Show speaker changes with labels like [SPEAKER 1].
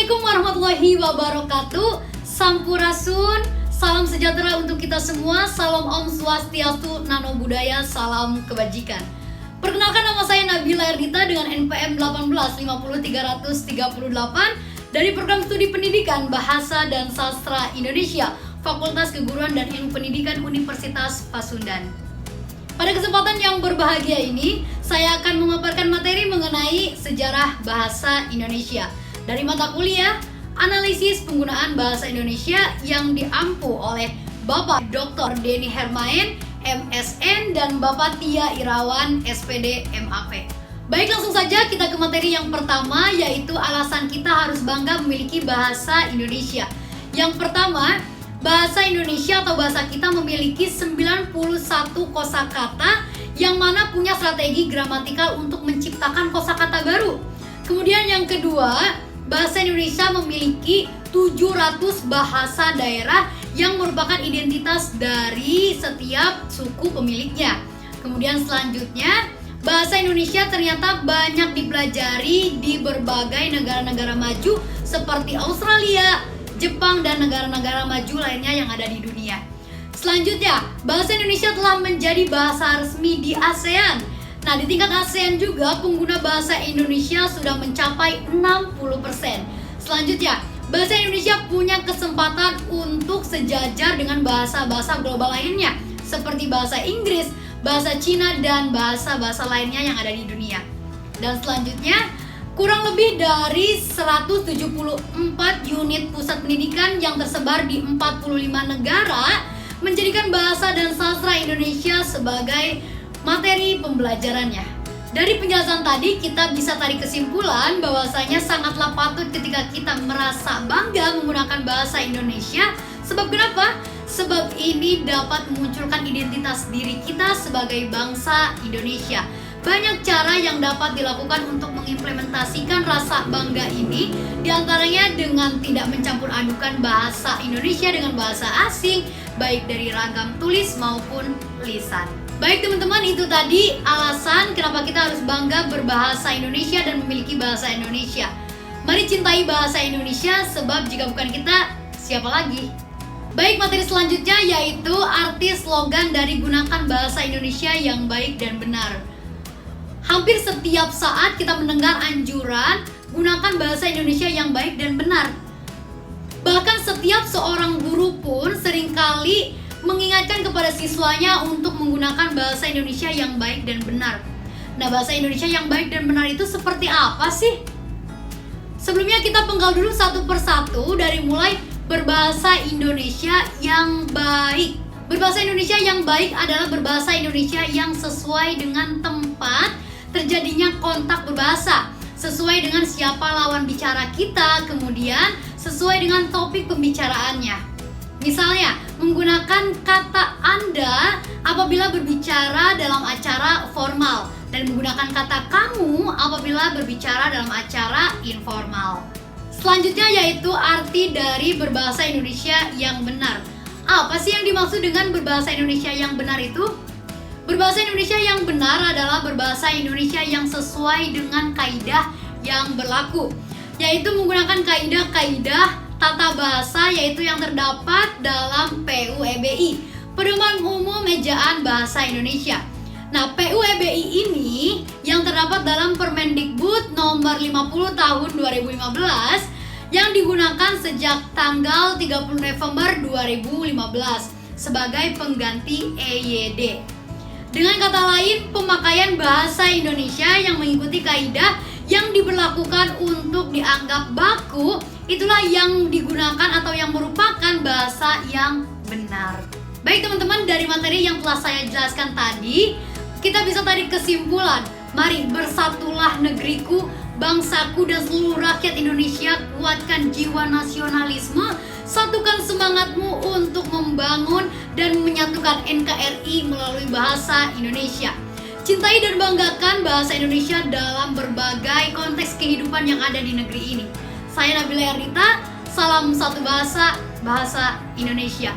[SPEAKER 1] Assalamualaikum warahmatullahi wabarakatuh. Sampurasun, salam sejahtera untuk kita semua. Salam Om Swastiastu, Nano Buddhaya, salam kebajikan. Perkenalkan, nama saya Nabila Erdita dengan NPM 1850338 dari Program Studi Pendidikan Bahasa dan Sastra Indonesia, Fakultas Keguruan dan Ilmu Pendidikan Universitas Pasundan. Pada kesempatan yang berbahagia ini, saya akan memaparkan materi mengenai sejarah bahasa Indonesia dari mata kuliah Analisis Penggunaan Bahasa Indonesia yang diampu oleh Bapak Dr. Denny Hermain, MSN, dan Bapak Tia Irawan, SPD, MAP. Baik, langsung saja kita ke materi yang pertama, yaitu alasan kita harus bangga memiliki bahasa Indonesia. Yang pertama, bahasa Indonesia atau bahasa kita memiliki 91 kosakata yang mana punya strategi gramatikal untuk menciptakan kosakata baru. Kemudian yang kedua, bahasa Indonesia memiliki 700 bahasa daerah yang merupakan identitas dari setiap suku pemiliknya. Kemudian selanjutnya, bahasa Indonesia ternyata banyak dipelajari di berbagai negara-negara maju seperti Australia, Jepang, dan negara-negara maju lainnya yang ada di dunia. Selanjutnya, bahasa Indonesia telah menjadi bahasa resmi di ASEAN. Nah, di tingkat ASEAN juga pengguna bahasa Indonesia sudah mencapai 60%. Selanjutnya, bahasa Indonesia punya kesempatan untuk sejajar dengan bahasa-bahasa global lainnya seperti bahasa Inggris, bahasa Cina, dan bahasa-bahasa lainnya yang ada di dunia. Dan selanjutnya, kurang lebih dari 174 unit pusat pendidikan yang tersebar di 45 negara menjadikan bahasa dan sastra Indonesia sebagai materi pembelajarannya. Dari penjelasan tadi kita bisa tarik kesimpulan bahwasanya sangatlah patut ketika kita merasa bangga menggunakan bahasa Indonesia. Sebab kenapa? Sebab ini dapat memunculkan identitas diri kita sebagai bangsa Indonesia. Banyak cara yang dapat dilakukan untuk mengimplementasikan rasa bangga ini, diantaranya dengan tidak mencampur adukan bahasa Indonesia dengan bahasa asing, baik dari ragam tulis maupun lisan. Baik teman-teman, itu tadi alasan kenapa kita harus bangga berbahasa Indonesia dan memiliki bahasa Indonesia. Mari cintai bahasa Indonesia, sebab jika bukan kita, siapa lagi? Baik, materi selanjutnya yaitu arti slogan dari gunakan bahasa Indonesia yang baik dan benar. Hampir setiap saat kita mendengar anjuran gunakan bahasa Indonesia yang baik dan benar. Bahkan setiap seorang guru pun seringkali mengingatkan kepada siswanya untuk menggunakan bahasa Indonesia yang baik dan benar. Nah, bahasa Indonesia yang baik dan benar itu seperti apa sih? Sebelumnya kita penggal dulu satu persatu dari mulai berbahasa Indonesia yang baik. Berbahasa Indonesia yang baik adalah berbahasa Indonesia yang sesuai dengan tempat terjadinya kontak berbahasa, sesuai dengan siapa lawan bicara kita, kemudian sesuai dengan topik pembicaraannya. Misalnya, menggunakan kata Anda apabila berbicara dalam acara formal dan menggunakan kata kamu apabila berbicara dalam acara informal. Selanjutnya yaitu arti dari berbahasa Indonesia yang benar. Apa sih yang dimaksud dengan berbahasa Indonesia yang benar itu? Berbahasa Indonesia yang benar adalah berbahasa Indonesia yang sesuai dengan kaidah yang berlaku, yaitu menggunakan kaidah-kaidah tata bahasa yaitu yang terdapat dalam PUEBI, Pedoman Umum Ejaan Bahasa Indonesia. Nah, PUEBI ini yang terdapat dalam Permendikbud nomor 50 tahun 2015 yang digunakan sejak tanggal 30 November 2015 sebagai pengganti EYD. Dengan kata lain, pemakaian bahasa Indonesia yang mengikuti kaidah yang diberlakukan untuk dianggap baku, itulah yang digunakan atau yang merupakan bahasa yang benar. Baik teman-teman, dari materi yang telah saya jelaskan tadi, kita bisa tarik kesimpulan. Mari bersatulah negeriku, bangsaku, dan seluruh rakyat Indonesia. Kuatkan jiwa nasionalisme, satukan semangatmu untuk membangun dan menyatukan NKRI melalui bahasa Indonesia. Cintai dan banggakan bahasa Indonesia dalam berbagai konteks kehidupan yang ada di negeri ini. Saya Nabila Erdita, salam satu bahasa, bahasa Indonesia.